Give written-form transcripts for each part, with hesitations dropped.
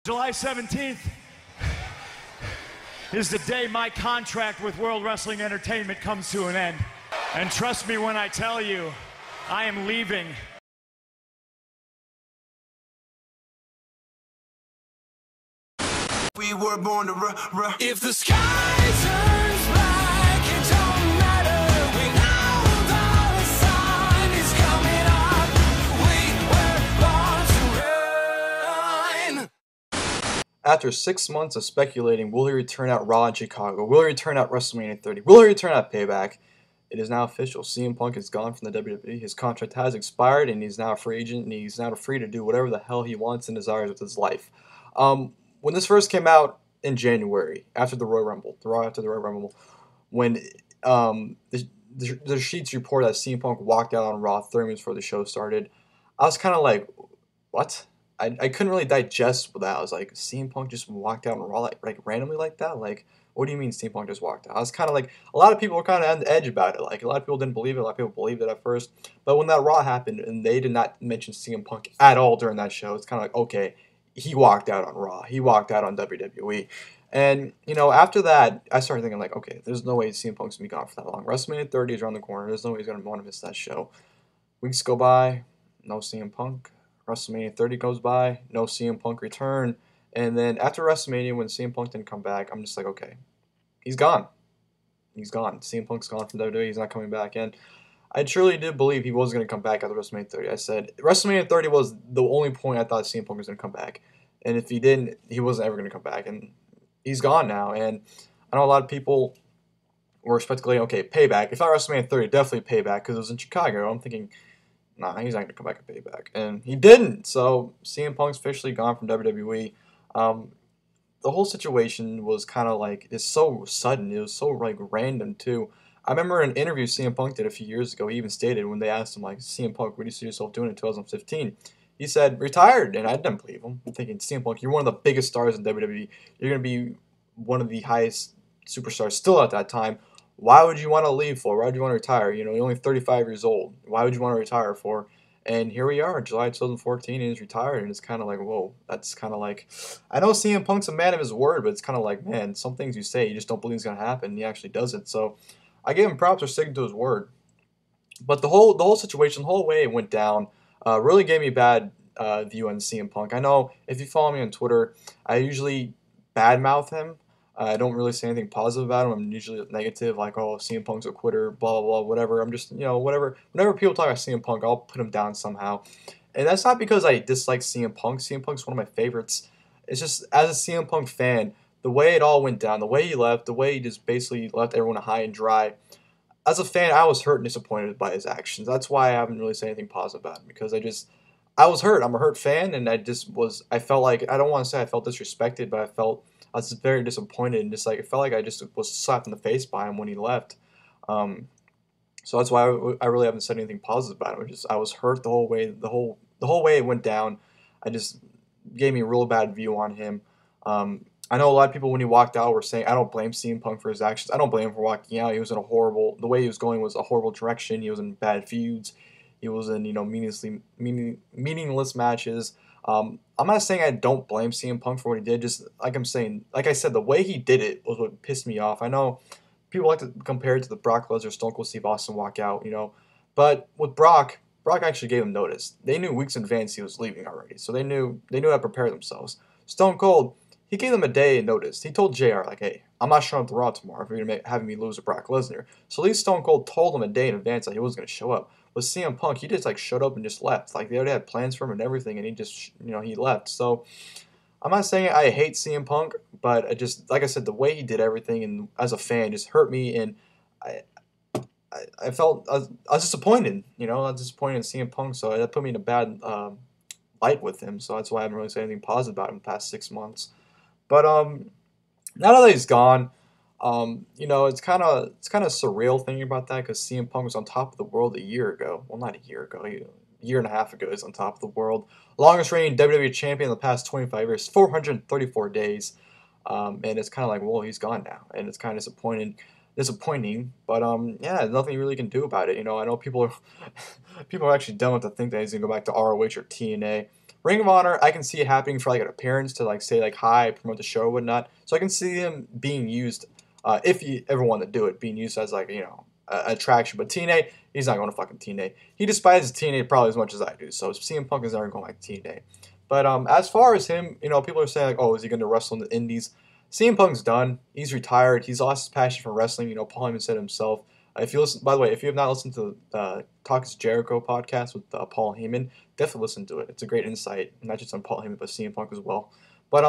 July 17th is the day my contract with World Wrestling Entertainment comes to an end. And trust me when I tell you, I am leaving. We were born to If the sky turns black, it don't matter. We know the sun is coming up. We were born to run. After 6 months of speculating, will he return at Raw in Chicago? Will he return at WrestleMania 30? Will he return at Payback? It is now official. CM Punk is gone from the WWE. His contract has expired, and he's now a free agent, and he's now free to do whatever the hell he wants and desires with his life. When this first came out in January, after the Royal Rumble, when the sheets report that CM Punk walked out on Raw 30 minutes before the show started, I was kind of like, what? I couldn't really digest that. I was like, CM Punk just walked out on Raw like randomly like that? Like, what do you mean CM Punk just walked out? I was kind of like, a lot of people were kind of on the edge about it. Like, a lot of people didn't believe it. A lot of people believed it at first. But when that Raw happened and they did not mention CM Punk at all during that show, it's kind of like, okay, he walked out on Raw. He walked out on WWE. And, after that, I started thinking, like, okay, there's no way CM Punk's going to be gone for that long. WrestleMania 30 is around the corner. There's no way he's going to want to miss that show. Weeks go by, no CM Punk. WrestleMania 30 goes by, no CM Punk return. And then after WrestleMania, when CM Punk didn't come back, I'm just like, okay, he's gone. He's gone. CM Punk's gone from WWE. He's not coming back. And I truly did believe he was going to come back after WrestleMania 30. I said WrestleMania 30 was the only point I thought CM Punk was going to come back. And if he didn't, he wasn't ever going to come back. And he's gone now. And I know a lot of people were speculating, okay, Payback. If not WrestleMania 30, definitely Payback because it was in Chicago. I'm thinking, nah, he's not going to come back at Payback. And he didn't. So CM Punk's officially gone from WWE. The whole situation was kind of like, it's so sudden. It was so like random too. I remember an interview CM Punk did a few years ago. He even stated when they asked him, like, CM Punk, what do you see yourself doing in 2015? He said, retired. And I didn't believe him. I'm thinking, CM Punk, you're one of the biggest stars in WWE. You're going to be one of the highest superstars still at that time. Why would you want to leave for? Why would you want to retire? You're only 35 years old. Why would you want to retire for? And here we are, July 2014, and he's retired. And it's kind of like, whoa, that's kind of like, I know CM Punk's a man of his word, but it's kind of like, man, some things you say, you just don't believe it's going to happen. And he actually does it. So I give him props for sticking to his word. But the whole situation, the whole way it went down, really gave me a bad view on CM Punk. I know if you follow me on Twitter, I usually badmouth him. I don't really say anything positive about him. I'm usually negative, like, oh, CM Punk's a quitter, blah, blah, blah, whatever. I'm just, whatever. Whenever people talk about CM Punk, I'll put him down somehow. And that's not because I dislike CM Punk. CM Punk's one of my favorites. It's just, as a CM Punk fan, the way it all went down, the way he left, the way he just basically left everyone high and dry. As a fan, I was hurt and disappointed by his actions. That's why I haven't really said anything positive about him, because I was hurt. I'm a hurt fan, and I felt like, I don't want to say I felt disrespected, but I was very disappointed, and just like, it felt like I just was slapped in the face by him when he left. So that's why I really haven't said anything positive about him. I was hurt the whole way. The whole way it went down, I just gave me a real bad view on him. I know a lot of people when he walked out were saying, I don't blame CM Punk for his actions. I don't blame him for walking out. He was in the way he was going was a horrible direction. He was in bad feuds. He was in, meaningless matches. I'm not saying I don't blame CM Punk for what he did. Just like I said, the way he did it was what pissed me off. I know people like to compare it to the Brock Lesnar, Stone Cold Steve Austin walkout, but with Brock actually gave him notice. They knew weeks in advance he was leaving already, so they knew how to prepare themselves. Stone Cold, he gave them a day notice. He told JR, like, hey, I'm not showing up to Raw tomorrow if you're going to having me lose to Brock Lesnar. So at least Stone Cold told him a day in advance that he wasn't going to show up. With CM Punk, he just showed up and just left. Like, they already had plans for him and everything, and he just, he left. So I'm not saying I hate CM Punk, but like I said, the way he did everything and as a fan just hurt me, and I was disappointed. I was disappointed in CM Punk, so that put me in a bad light with him. So that's why I haven't really said anything positive about him in the past 6 months. But now that he's gone, it's kind of surreal thinking about that, because CM Punk was on top of the world a year ago. Well, not a year ago, a year and a half ago. He's on top of the world. Longest reigning WWE champion in the past 25 years, 434 days. And it's kind of like, well, he's gone now, and it's kind of disappointing. But yeah, there's nothing you really can do about it. I know people are actually dumb enough to think that he's gonna go back to ROH or TNA. Ring of Honor, I can see it happening for like an appearance to like say like hi, promote the show or whatnot. So I can see him being used, if you ever want to do it, being used as like, you know, attraction. But TNA, he's not going to fucking TNA. He despises TNA probably as much as I do. So CM Punk is never going back to TNA. But as far as him, you know, people are saying like, oh, is he going to wrestle in the Indies? CM Punk's done. He's retired. He's lost his passion for wrestling. You know, Paul Heyman said himself. If you listen, by the way, if you have not listened to the Talk is Jericho podcast with Paul Heyman, definitely listen to it. It's a great insight, not just on Paul Heyman, but CM Punk as well. But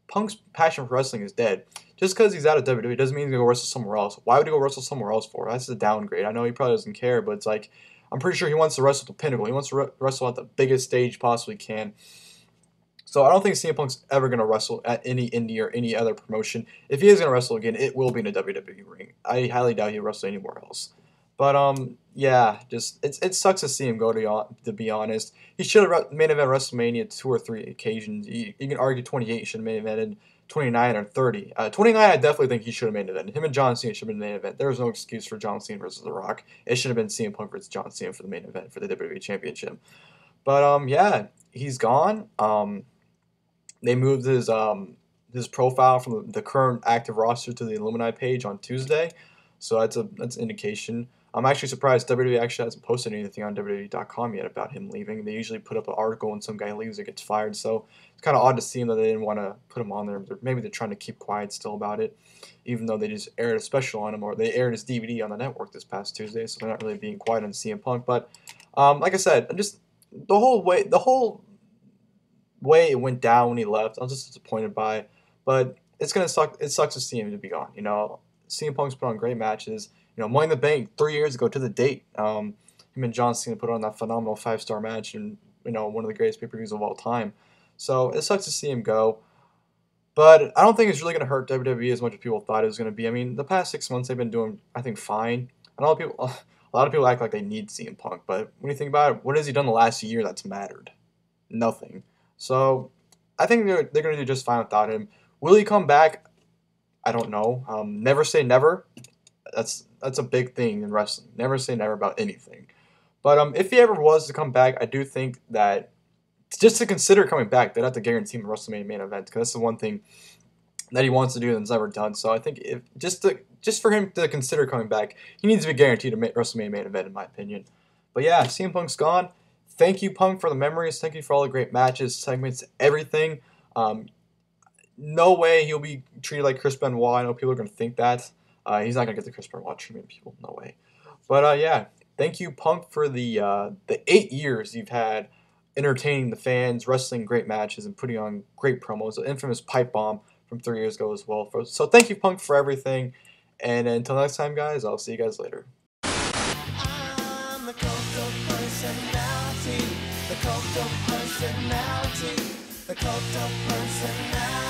Punk's passion for wrestling is dead. Just because he's out of WWE doesn't mean he's going to go wrestle somewhere else. Why would he go wrestle somewhere else for? That's a downgrade. I know he probably doesn't care, but it's like, I'm pretty sure he wants to wrestle at the pinnacle. He wants to wrestle at the biggest stage possibly can. So I don't think CM Punk's ever going to wrestle at any indie or any other promotion. If he is going to wrestle again, it will be in a WWE ring. I highly doubt he'll wrestle anywhere else. But yeah, just it sucks to see him go, to be honest. He should have main event WrestleMania 2 or 3 occasions. You can argue 28 should have main evented, 29 or 30. 29 I definitely think he should have main evented. Him and John Cena should have been the main event. There was no excuse for John Cena versus The Rock. It should have been CM Punk versus John Cena for the main event for the WWE Championship. But yeah, he's gone. They moved his profile from the current active roster to the Illuminati page on Tuesday, so that's an indication. I'm actually surprised WWE actually hasn't posted anything on WWE.com yet about him leaving. They usually put up an article when some guy leaves or gets fired, so it's kind of odd to see him that they didn't want to put him on there. Maybe they're trying to keep quiet still about it, even though they just aired a special on him, or they aired his DVD on the network this past Tuesday, so they're not really being quiet on CM Punk. But like I said, just the whole way it went down when he left, I was just disappointed by. But it's gonna suck. It sucks to see him to be gone. You know, CM Punk's put on great matches. You know, Money in the Bank 3 years ago to the date. Him and John Cena put on that phenomenal 5-star match, and you know, one of the greatest pay-per-views of all time. So it sucks to see him go. But I don't think it's really gonna hurt WWE as much as people thought it was gonna be. I mean, the past 6 months they've been doing, I think, fine. And a lot of people act like they need CM Punk, but when you think about it, what has he done the last year that's mattered? Nothing. So I think they're going to do just fine without him. Will he come back? I don't know. Never say never. That's a big thing in wrestling. Never say never about anything. But if he ever was to come back, I do think that just to consider coming back, they'd have to guarantee him a WrestleMania main event, because that's the one thing that he wants to do and has never done. So I think if just for him to consider coming back, he needs to be guaranteed a WrestleMania main event, in my opinion. But yeah, CM Punk's gone. Thank you, Punk, for the memories. Thank you for all the great matches, segments, everything. No way he'll be treated like Chris Benoit. I know people are going to think that. He's not going to get the Chris Benoit treatment, people. No way. But yeah, thank you, Punk, for the 8 years you've had entertaining the fans, wrestling great matches, and putting on great promos. The infamous pipe bomb from 3 years ago as well. So thank you, Punk, for everything. And until next time, guys, I'll see you guys later. I'm the cult of personality, the cult of personality, the cult of personality.